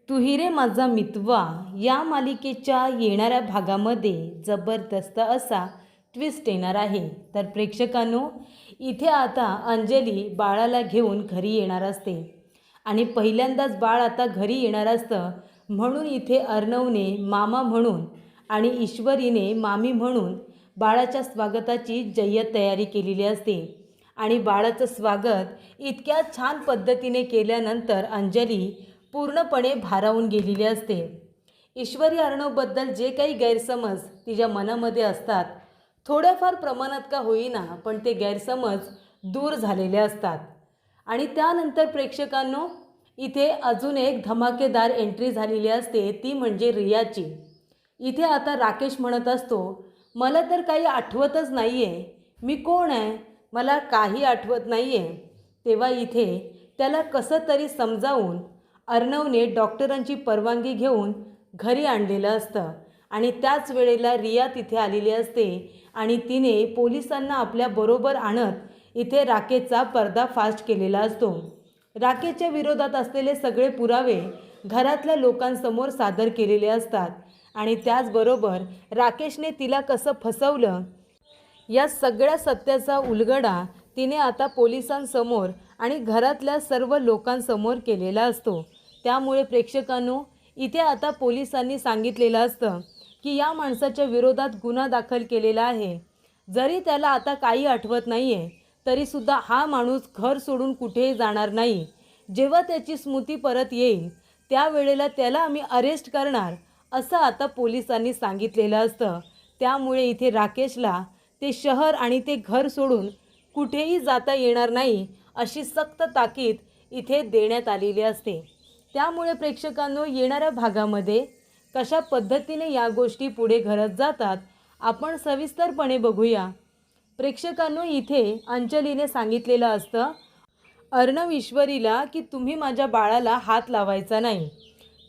तू ही रे माझा मितवा या मालिकेच्या येणाऱ्या भागामध्ये जबरदस्त असा ट्विस्ट येणार आहे। तर प्रेक्षकांनो, इथे आता अंजली बाळाला घेऊन घरी येणार असते आणि पहिल्यांदाच बाळ आता घरी येणार असतं, म्हणून इथे अर्णवने मामा म्हणून आणि ईश्वरीने मामी म्हणून बाळाच्या स्वागताची जय्यत तयारी केलेली असते। आणि बाळाचं स्वागत इतक्या छान पद्धतीने केल्यानंतर अंजली पूर्णपणे भारावून गेलेली असते। ईश्वरी अर्णवबद्दल जे काही गैरसमज तिच्या मनामध्ये असतात, थोड्याफार प्रमाणात का होईना पण ते गैरसमज दूर झालेले असतात। आणि त्यानंतर प्रेक्षकांनो, इथे अजून एक धमाकेदार एंट्री झालेली असते, ती म्हणजे रियाची। इथे आता राकेश म्हणत असतो, मला तर काही आठवतच नाही आहे, मी कोण आहे, मला काही आठवत नाही आहे। तेव्हा इथे त्याला कसं तरी समजावून अर्णवने डॉक्टरांची परवानगी घेऊन घरी आणलेलं असतं आणि त्याच वेळेला रिया तिथे आलेली असते आणि तिने पोलिसांना आपल्याबरोबर आणत इथे राकेशचा पर्दाफाश केलेला असतो। राकेशच्या विरोधात असलेले सगळे पुरावे घरातल्या लोकांसमोर सादर केलेले असतात आणि त्याचबरोबर राकेशने तिला कसं फसवलं या सगळ्या सत्याचा उलगडा तिने आता पोलिसांसमोर आणि घरातल्या सर्व लोकांसमोर केलेला असतो। त्यामुळे प्रेक्षकांनो, इथे आता पोलिसांनी सांगितलेलं असतं की या माणसाच्या विरोधात गुन्हा दाखल केलेला आहे। जरी त्याला आता काही आठवत नाही आहे तरीसुद्धा हा माणूस घर सोडून कुठेही जाणार नाही। जेव्हा त्याची स्मृती परत येईल त्यावेळेला त्याला आम्ही अरेस्ट करणार, असं आता पोलिसांनी सांगितलेलं असतं। त्यामुळे इथे राकेशला ते शहर आणि ते घर सोडून कुठेही जाता येणार नाही, अशी सक्त ताकीद इथे देण्यात आलेली असते। त्यामुळे प्रेक्षकांनो, येणाऱ्या भागामध्ये कशा पद्धतीने या गोष्टी पुढे घडत जातात आपण सविस्तरपणे बघूया। प्रेक्षकांनो, इथे अंजलीने सांगितलेलं असतं अर्णव ईश्वरीला की तुम्ही माझ्या बाळाला हात लावायचा नाही,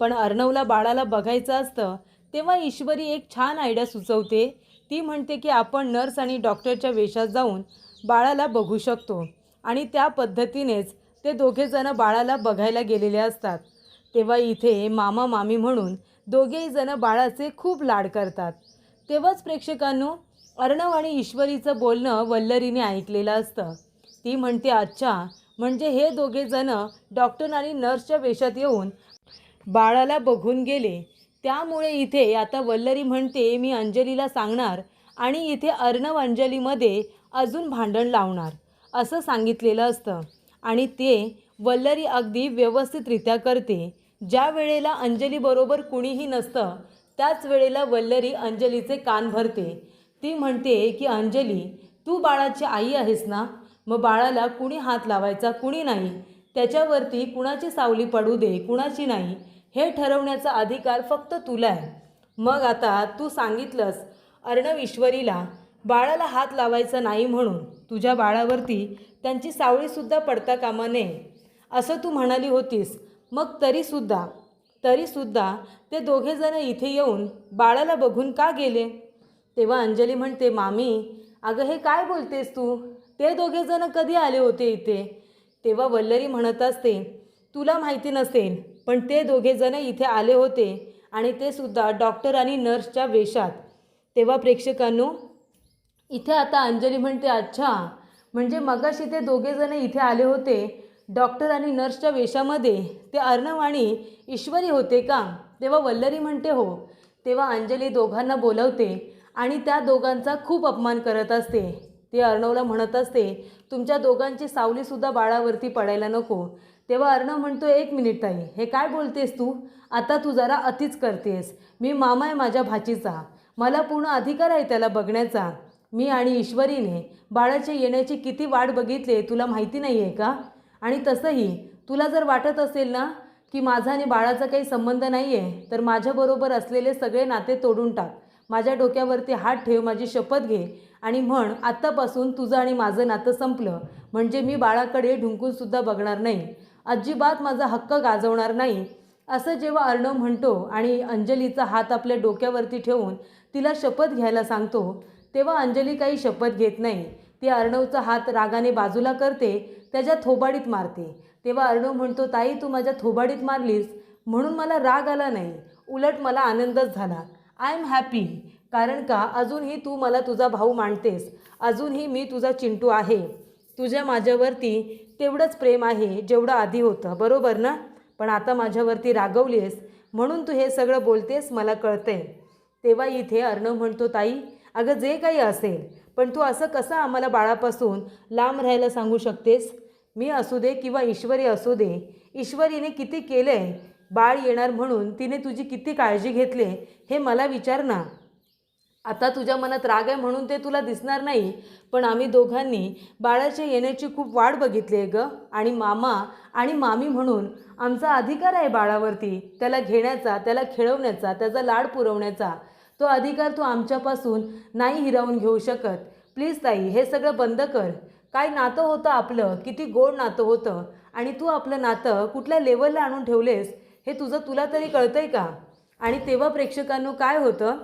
पण अर्णवला बाळाला बघायचं असतं। तेव्हा ईश्वरी एक छान आयडिया सुचवते, ती म्हणते की आपण नर्स आणि डॉक्टरच्या वेशात जाऊन बाळाला बघू शकतो आणि त्या पद्धतीनेच ते दोघेजण बाळाला बघायला गेलेले असतात। तेव्हा इथे मामा मामी म्हणून दोघेही जण बाळाचे खूप लाड करतात। तेव्हाच प्रेक्षकांनो, अर्णव आणि ईश्वरीचं बोलणं वल्लरीने ऐकलेलं असतं। ती म्हणते, अच्छा, म्हणजे हे दोघेजण डॉक्टर आणि नर्सच्या वेशात येऊन बाळाला बघून गेले। त्यामुळे इथे आता वल्लरी म्हणते मी अंजलीला सांगणार आणि इथे अर्णव अंजलीमध्ये अजून भांडण लावणार, असं सांगितलेलं असतं। आणि ते वल्लरी अगदी व्यवस्थितरित्या करते। ज्या वेळेला अंजलीबरोबर कुणीही नसतं त्याच वेळेला वल्लरी अंजलीचे कान भरते। ती म्हणते की अंजली, तू बाळाची आई आहेस ना, मग बाळाला कुणी हात लावायचा कुणी नाही, त्याच्यावरती कुणाची सावली पडू दे कुणाची नाही, हे ठरवण्याचा अधिकार फक्त तुला आहे। मग आता तू सांगितलंस अर्णव ईश्वरीला बाळाला हात लावायचा नाही म्हणून तुझ्या बाळावरती त्यांची सावळीसुद्धा पडता कामा नये, असं तू म्हणाली होतीस। मग तरीसुद्धा ते दोघेजण इथे येऊन बाळाला बघून का गेले? तेव्हा अंजली म्हणते, मामी अगं हे काय बोलतेस तू, ते दोघेजण कधी आले होते इथे? तेव्हा वल्लरी म्हणत असते, तुला माहिती नसेल पण ते दोघेजण इथे आले होते आणि ते सुद्धा डॉक्टर आणि नर्सच्या वेशात। तेव्हा प्रेक्षकांनो, इथे आता अंजली म्हणते, अच्छा, म्हणजे मगाशी ते दोघेजण इथे आले होते डॉक्टर आणि नर्सच्या वेशामध्ये, ते अर्णव आणि ईश्वरी होते का? तेव्हा वल्लरी म्हणते, हो। तेव्हा अंजली दोघांना बोलवते आणि त्या दोघांचा खूप अपमान करत असते। ते अर्णवला म्हणत असते, तुमच्या दोघांची सावलीसुद्धा बाळावरती पडायला नको। तेव्हा अर्णव म्हणतो, एक मिनिट ताई, हे काय बोलतेस तू, आता तू जरा अतिच करतेस। मी मामा आहे माझ्या भाचीचा, मला पूर्ण अधिकार आहे त्याला बघण्याचा। मी आणि ईश्वरीने बाळाच्या येण्याची किती वाट बघितली तुला माहिती नाही आहे का? आणि तसंही तुला जर वाटत असेल ना की माझा आणि बाळाचा काही संबंध नाही आहे तर माझ्याबरोबर असलेले सगळे नाते तोडून टाक, माझ्या डोक्यावरती हात ठेव, माझी शपथ घे आणि म्हण आत्तापासून तुझं आणि माझं नातं संपलं, म्हणजे मी बाळाकडे ढुंकूनसुद्धा बघणार नाही, अजिबात माझा हक्क गाजवणार नाही। असं जेव्हा अर्णव म्हणतो आणि अंजलीचा हात आपल्या डोक्यावरती ठेवून तिला शपथ घ्यायला सांगतो, तेव्हा अंजली काही शपथ घेत नाही। ती अर्णवचा हात रागाने बाजूला करते, त्याच्या थोबाडीत मारते। तेव्हा अर्णव म्हणतो, ताई तू माझ्या थोबाडीत मारलीस म्हणून मला राग आला नाही, उलट मला आनंदच झाला. I am happy. कारण का अजूनही तू मला तुझा भाऊ मानतेस, अजूनही मी तुझा चिंटू आहे. तुझ्या माझ्यावरती तेवढंच प्रेम आहे जेवढं आधी होतं, बरोबर ना? पण आता माझ्यावरती रागवलीस म्हणून तू हे सगळं बोलतेस, मला कळतंय. तेव्हा इथे अर्णव म्हणतो, ताई अगं जे काही असेल, पण तू असं कसं आम्हाला बाळापासून लांब राहायला सांगू शकतेस? मी असू दे किंवा ईश्वरी असू दे, ईश्वरीने किती केलं आहे, बाळ येणार म्हणून तिने तुझी किती काळजी घेतली हे मला विचार ना. आता तुझ्या मनात राग आहे म्हणून ते तुला दिसणार नाही, पण आम्ही दोघांनी बाळाच्या येण्याची खूप वाट बघितली आहे गं. आणि मामा आणि मामी म्हणून आमचा अधिकार आहे बाळावरती, त्याला घेण्याचा, त्याला खेळवण्याचा, त्याचा लाड पुरवण्याचा. तो अधिकार तू आमच्यापासून नाही हिरावून घेऊ शकत. प्लीज ताई हे सगळं बंद कर. काय नातं होतं आपलं, किती गोड नातं होतं, आणि तू आपलं नातं कुठल्या लेवलला आणून ठेवलेस हे तुला तरी कळतंय का? आणि तेव्हा प्रेक्षकांनो काय होतं,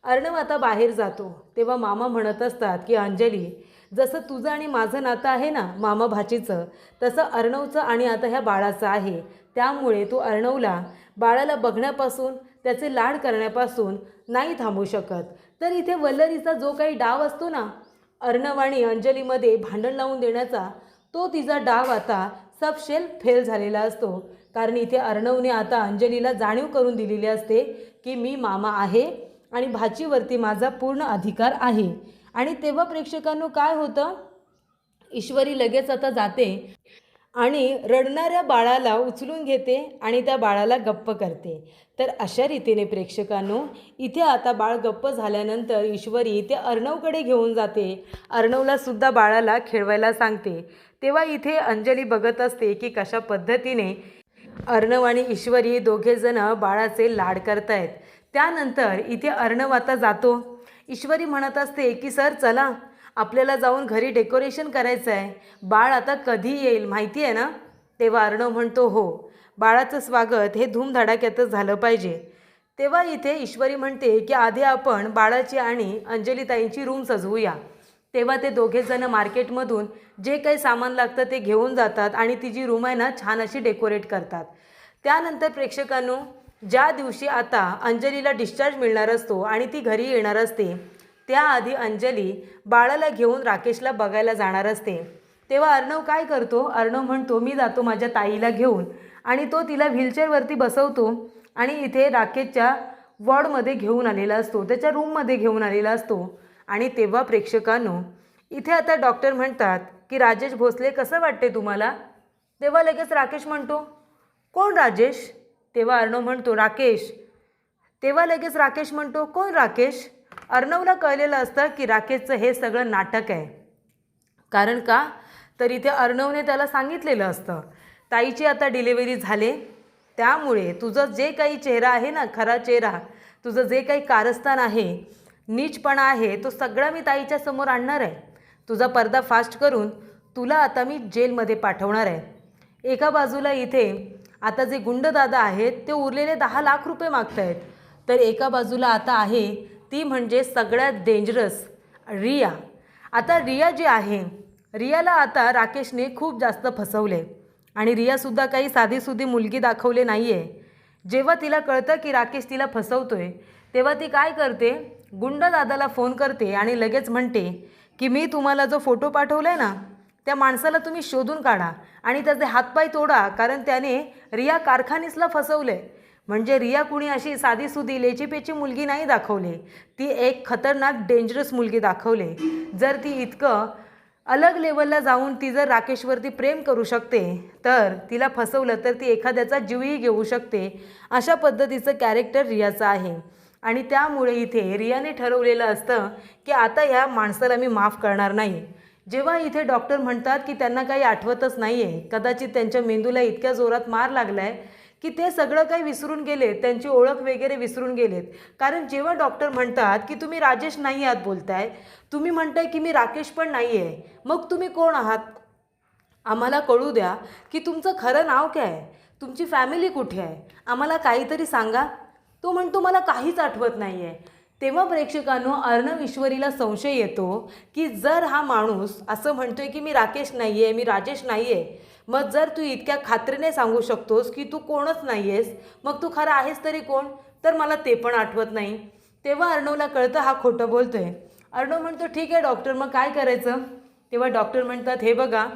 अर्णव आता बाहेर जातो तेव्हा मामा म्हणत असतात की अंजली, जसं तुझं आणि माझं नातं आहे ना मामा भाचीचं, तसं अर्णवचं आणि आता ह्या बाळाचं आहे. त्यामुळे तू अर्णवला बाळाला बघण्यापासून, त्याचे लाड करण्यापासून नाही थांबू शकत. तर इथे वल्लरीचा जो काही डाव असतो ना अर्णव आणि अंजलीमध्ये भांडण लावून देण्याचा, तो तिचा डाव आता सबशेल फेल झालेला असतो. कारण इथे अर्णवने आता अंजलीला जाणीव करून दिलेली असते की मी मामा आहे आणि भाचीवरती माझा पूर्ण अधिकार आहे. आणि तेव्हा प्रेक्षकांनो काय होतं, ईश्वरी लगेच आता जाते आणि रडणाऱ्या बाळाला उचलून घेते आणि त्या बाळाला गप्प करते. तर अशा रीतीने प्रेक्षकांनो इथे आता बाळ गप्प झाल्यानंतर ईश्वरी ते अर्णवकडे घेऊन जाते. अर्णवला सुद्धा बाळाला खेळवायला सांगते. तेव्हा इथे अंजली बघत असते की कशा पद्धतीने अर्णव आणि ईश्वरी दोघेजण बाळाचे लाड करतायत. त्यानंतर इथे अर्णव आता जातो. ईश्वरी म्हणत असते की सर चला, आपल्याला जाऊन घरी डेकोरेशन करायचं आहे, बाळ आता कधी येईल माहिती आहे ना? तेव्हा अर्णव म्हणतो हो, बाळाचं स्वागत हे धूमधडाक्यातच झालं पाहिजे. तेव्हा इथे ईश्वरी म्हणते की आधी आपण बाळाची आणि अंजलीताईंची रूम सजवूया. तेव्हा ते दोघेजण मार्केटमधून जे काही सामान लागतं ते घेऊन जातात आणि ती जी रूम आहे ना छान अशी डेकोरेट करतात. त्यानंतर प्रेक्षकांनो ज्या दिवशी आता अंजलीला डिस्चार्ज मिळणार असतो आणि ती घरी येणार असते, त्याआधी अंजली बाळाला घेऊन राकेशला बघायला जाणार असते. तेव्हा अर्णव काय करतो, अर्णव म्हणतो मी जातो माझ्या ताईला घेऊन, आणि तो तिला व्हीलचेअरवरती बसवतो आणि इथे राकेशच्या वॉर्डमध्ये घेऊन आलेला असतो, त्याच्या रूममध्ये घेऊन आलेला असतो. आणि तेव्हा प्रेक्षकांनो इथे आता डॉक्टर म्हणतात की राजेश भोसले कसं वाटते तुम्हाला? तेव्हा लगेच राकेश म्हणतो कोण राजेश? तेव्हा अर्णव म्हणतो राकेश. तेव्हा लगेच राकेश म्हणतो कोण राकेश? अर्णवला कळलेलं असतं की राकेशचं हे सगळं नाटक आहे. कारण का तर इथे अर्णवने त्याला सांगितलेलं असतं ताईची आता डिलिव्हरी झाले, त्यामुळे तुझं जे काही चेहरा आहे ना, खरा चेहरा, तुझं जे काही कारस्थान आहे, नीचपणा आहे, तो सगळा मी ताईच्या समोर आणणार आहे. तुझा पर्दा फास्ट करून तुला आता मी जेलमध्ये पाठवणार आहे. एका बाजूला इथे आता जे गुंडदादा आहेत ते उरलेले 10 लाख रुपये मागत आहेत, तर एका बाजूला आता आहे ती म्हणजे सगळ्यात डेंजरस रिया. आता रिया जी आहे, रियाला आता राकेशने खूप जास्त फसवले आणि रियासुद्धा काही साधीसुधी मुलगी दाखवले नाही आहे. जेव्हा तिला कळतं की राकेश तिला फसवतोय, तेव्हा ती काय करते, गुंडदादाला फोन करते आणि लगेच म्हणते की मी तुम्हाला जो फोटो पाठवला आहे ना, त्या माणसाला तुम्ही शोधून काढा आणि त्याचे हातपाय तोडा, कारण त्याने रिया कारखानीसला फसवले. म्हणजे रिया कुणी अशी साधीसुधी लेचीपेची मुलगी नाही दाखवली, ती एक खतरनाक डेंजरस मुलगी दाखवली. जर ती इतकं अलग लेवलला जाऊन ती जर राकेशवरती प्रेम करू शकते, तर तिला फसवलं तर ती एखाद्याचा जीवही घेऊ शकते. अशा पद्धतीचं कॅरेक्टर रियाचं आहे. आणि त्यामुळे इथे रियाने ठरवलेलं असतं की आता ह्या माणसाला मी माफ करणार नाही. जेव्हा इथे डॉक्टर म्हणतात की त्यांना काही आठवतच नाही आहे, कदाचित त्यांच्या मेंदूला इतक्या जोरात मार लागला आहे की ते सगळं काही विसरून गेलेत, त्यांची ओळख वगैरे विसरून गेलेत. कारण जेव्हा डॉक्टर म्हणतात की तुम्ही राजेश नाही आहात बोलताय, तुम्ही म्हणताय की मी राकेश पण नाही आहे, मग तुम्ही कोण आहात? आम्हाला कळू द्या की तुमचं खरं नाव काय आहे, तुमची फॅमिली कुठे आहे, आम्हाला काहीतरी सांगा. तो म्हणतो मला काहीच आठवत नाही आहे. तेव्हा प्रेक्षकांनो अर्णव ईश्वरीला संशय येतो की जर हा माणूस असं म्हणतोय की मी राकेश नाही आहे, मी राजेश नाही आहे, मग जर तू इतक्या खात्रीने सांगू शकतोस की तू कोणच नाही आहेस, मग तू खरा आहेस तरी कोण? तर मला ते पण आठवत नाही. तेव्हा अर्णवला कळतं हा खोटं बोलतोय. अर्णव म्हणतो ठीक आहे डॉक्टर, मग काय करायचं? तेव्हा डॉक्टर म्हणतात हे बघा,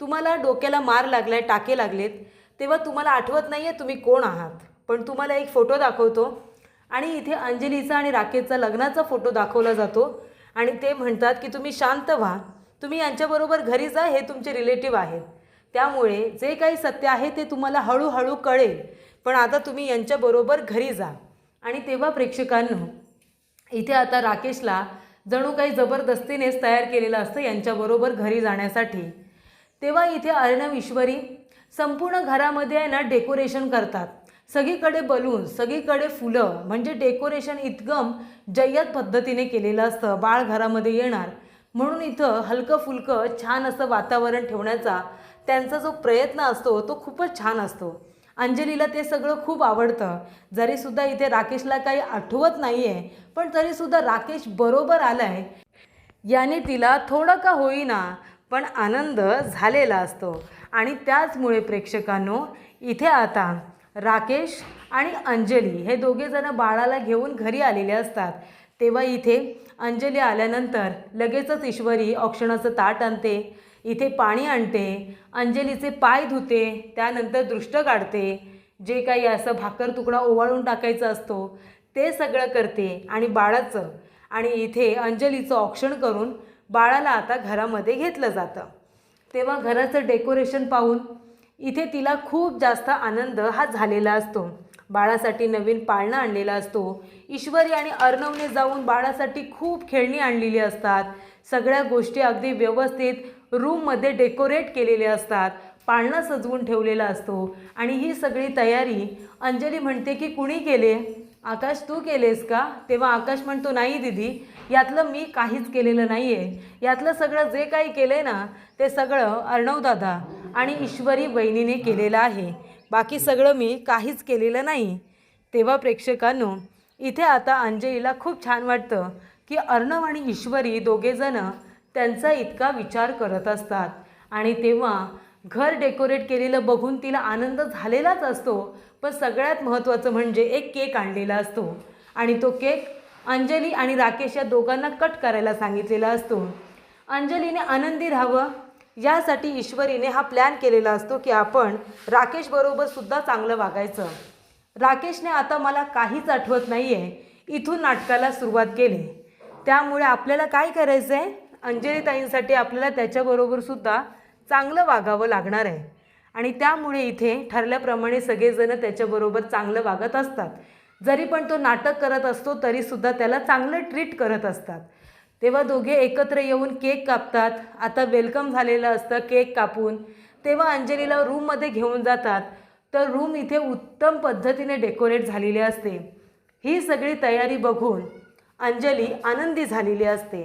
तुम्हाला डोक्याला मार लागला आहे, टाके लागलेत, तेव्हा तुम्हाला आठवत नाही आहे तुम्ही कोण आहात. पण तुम्हाला एक फोटो दाखवतो आणि इथे अंजलीचा आणि राकेशचा लग्नाचा फोटो दाखवला जातो आणि ते म्हणतात की तुम्ही शांत व्हा, तुम्ही यांच्याबरोबर घरी जा, हे तुमचे रिलेटिव्ह आहेत, त्यामुळे जे काही सत्य आहे ते तुम्हाला हळूहळू कळेल, पण आता तुम्ही यांच्याबरोबर घरी जा. आणि तेव्हा प्रेक्षकांनो इथे आता राकेशला जणू काही जबरदस्तीनेच तयार केलेलं असतं यांच्याबरोबर घरी जाण्यासाठी. तेव्हा इथे अर्णव ईश्वरी संपूर्ण घरामध्ये आहे ना डेकोरेशन करतात. सगळीकडे बलून, सगळीकडे फुलं, म्हणजे डेकोरेशन इतकं जय्यत पद्धतीने केलेलं असतं. बाळ घरामध्ये येणार म्हणून इथं हलकं फुलकं छान असं वातावरण ठेवण्याचा त्यांचा जो प्रयत्न असतो तो खूपच छान असतो. अंजलीला ते सगळं खूप आवडतं. जरीसुद्धा इथे राकेशला काही आठवत नाही आहे, पण तरीसुद्धा राकेश बरोबर आला आहे याने तिला थोडं का होईना पण आनंद झालेला असतो. आणि त्याचमुळे प्रेक्षकांनो इथे आता राकेश आणि अंजली हे दोघेजणं बाळाला घेऊन घरी आलेले असतात. तेव्हा इथे अंजली आल्यानंतर लगेचच ईश्वरी औक्षणाचं ताट आणते, इथे पाणी आणते, अंजलीचे पाय धुते, त्यानंतर दृष्ट काढते, जे काही असं भाकर तुकडा ओवाळून टाकायचा असतो ते सगळं करते आणि बाळाचं आणि इथे अंजलीचं औक्षण करून बाळाला आता घरामध्ये घेतलं जातं. तेव्हा घराचं डेकोरेशन पाहून इथे तिला खूप जास्त आनंद हा झालेला असतो. बाळासाठी नवीन पाळणा आणलेला असतो. ईश्वरी आणि अर्णवने जाऊन बाळासाठी खूप खेळणी आणलेली असतात. सगळ्या गोष्टी अगदी व्यवस्थित रूममध्ये डेकोरेट केलेल्या असतात. पाळणा सजवून ठेवलेला असतो आणि ही सगळी तयारी अंजली म्हणते की कुणी केले? आकाश तू केलेस का? तेव्हा आकाश म्हणतो नाही दीदी, यातलं मी काहीच केलेलं नाही आहे. यातलं सगळं जे काही केलं आहे ना ते सगळं अर्णवदादा आणि ईश्वरी वहिनीने केलेलं आहे, बाकी सगळं मी काहीच केलेलं नाही. तेव्हा प्रेक्षकांनो इथे आता अंजलीला खूप छान वाटतं की अर्णव आणि ईश्वरी दोघेजणं त्यांचा इतका विचार करत असतात. आणि तेव्हा घर डेकोरेट केलेलं बघून तिला आनंद झालेलाच असतो. पण सगळ्यात महत्त्वाचं म्हणजे एक केक आणलेला असतो आणि तो केक अंजली आणि राकेश या दोघांना कट करायला सांगितलेला असतो. अंजलीने आनंदी राहावं यासाठी ईश्वरीने हा प्लॅन केलेला असतो की आपण राकेशबरोबर सुद्धा चांगलं वागायचं. राकेशने आता मला काहीच आठवत नाही आहे इथून नाटकाला सुरुवात केली, त्यामुळे आपल्याला काय करायचं आहे, अंजलीताईंसाठी आपल्याला त्याच्याबरोबर सुद्धा चांगलं वागावं लागणार आहे. आणि त्यामुळे इथे ठरल्याप्रमाणे सगळेजण त्याच्याबरोबर चांगलं वागत असतात. जरी पण तो नाटक करत असतो तरीसुद्धा त्याला चांगलं ट्रीट करत असतात. तेव्हा दोघे एकत्र येऊन केक कापतात. आता वेलकम झालेलं असतं केक कापून. तेव्हा अंजलीला रूममध्ये घेऊन जातात, तर रूम इथे उत्तम पद्धतीने डेकोरेट झालेली असते. ही सगळी तयारी बघून अंजली आनंदी झालेली असते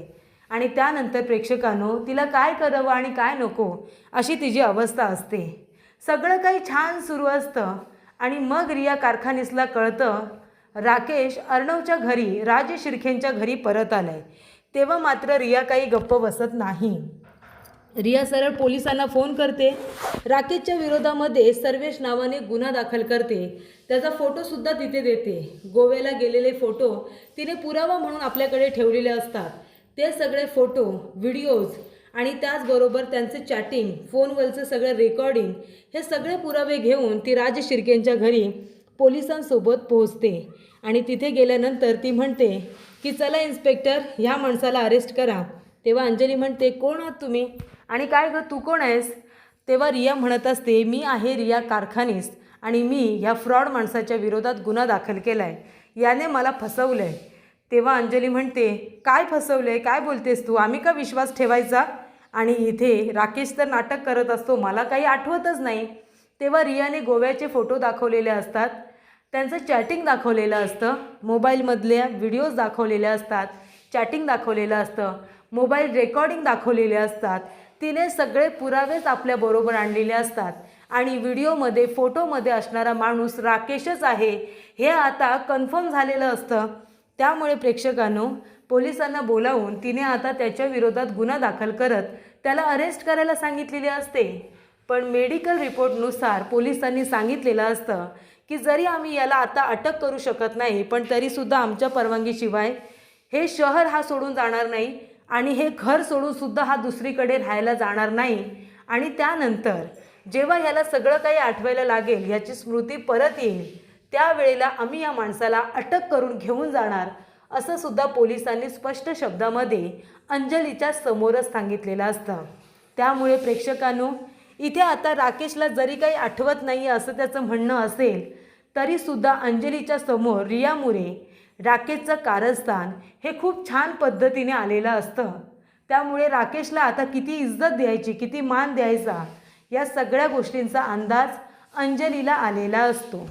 आणि त्यानंतर प्रेक्षकांनो तिला काय करावं आणि काय नको अशी तिची अवस्था असते. सगळं काही छान सुरू असतं आणि मग रिया कारखानीसला कळतं राकेश अर्णवच्या घरी राज शिर्केंच्या घरी परत आलाय. तेव्हा मात्र रिया काही गप्प बसत नाही. रिया सरळ पोलिसांना फोन करते. राकेशच्या विरोधामध्ये सर्वेश नावाने गुन्हा दाखल करते. त्याचा फोटोसुद्धा तिथे देते. गोव्याला गेलेले फोटो तिने पुरावा म्हणून आपल्याकडे ठेवलेले असतात. ते सगळे फोटो, व्हिडिओज आणि त्याचबरोबर त्यांचे चॅटिंग, फोनवरचं सगळं रेकॉर्डिंग, हे सगळे पुरावे घेऊन ती राज शिर्केंच्या घरी पोलिसांसोबत पोहोचते. आणि तिथे गेल्यानंतर ती म्हणते की चला इन्स्पेक्टर, ह्या माणसाला अरेस्ट करा. तेव्हा अंजली म्हणते कोण आहात तुम्ही आणि काय गं तू कोण आहेस? तेव्हा रिया म्हणत असते मी आहे रिया कारखानीस आणि मी ह्या फ्रॉड माणसाच्या विरोधात गुन्हा दाखल केला आहे, याने मला फसवलं आहे. तेव्हा अंजली म्हणते काय फसवलं आहे, काय बोलतेस तू, आम्ही का विश्वास ठेवायचा? आणि इथे राकेश तर नाटक करत असतो, मला काही आठवतच नाही. तेव्हा रियाने गोव्याचे फोटो दाखवलेले असतात, त्यांचं चॅटिंग दाखवलेलं असतं, मोबाईलमधल्या व्हिडिओज दाखवलेल्या असतात, चॅटिंग दाखवलेलं असतं, मोबाईल रेकॉर्डिंग दाखवलेले असतात. तिने सगळे पुरावेच आपल्याबरोबर आणलेले असतात आणि व्हिडिओमध्ये फोटोमध्ये असणारा माणूस राकेशच आहे हे आता कन्फर्म झालेलं असतं. त्यामुळे प्रेक्षकांनो पोलिसांना बोलावून तिने आता त्याच्या विरोधात गुन्हा दाखल करत त्याला अरेस्ट करायला सांगितलेले असते. पण मेडिकल रिपोर्टनुसार पोलिसांनी सांगितलेलं असतं की जरी आम्ही याला आता अटक करू शकत नाही, पण तरीसुद्धा आमच्या परवानगीशिवाय हे शहर हा सोडून जाणार नाही आणि हे घर सोडूनसुद्धा हा दुसरीकडे राहायला जाणार नाही. आणि त्यानंतर जेव्हा ह्याला सगळं काही आठवायला लागेल, ह्याची स्मृती परत येईल, त्यावेळेला आम्ही या माणसाला अटक करून घेऊन जाणार, असं सुद्धा पोलिसांनी स्पष्ट शब्दामध्ये अंजलीच्या समोरच सांगितलेलं असतं. त्यामुळे प्रेक्षकांनो, इथे आता राकेशला जरी काही आठवत नाही असं त्याचं म्हणणं असेल, तरीसुद्धा अंजलीच्या समोर रिया मोरे राकेशचं कारस्थान हे खूप छान पद्धतीने आलेलं असतं. त्यामुळे राकेशला आता किती इज्जत द्यायची, किती मान द्यायचा, या सगळ्या गोष्टींचा अंदाज अंजलीला आलेला असतो.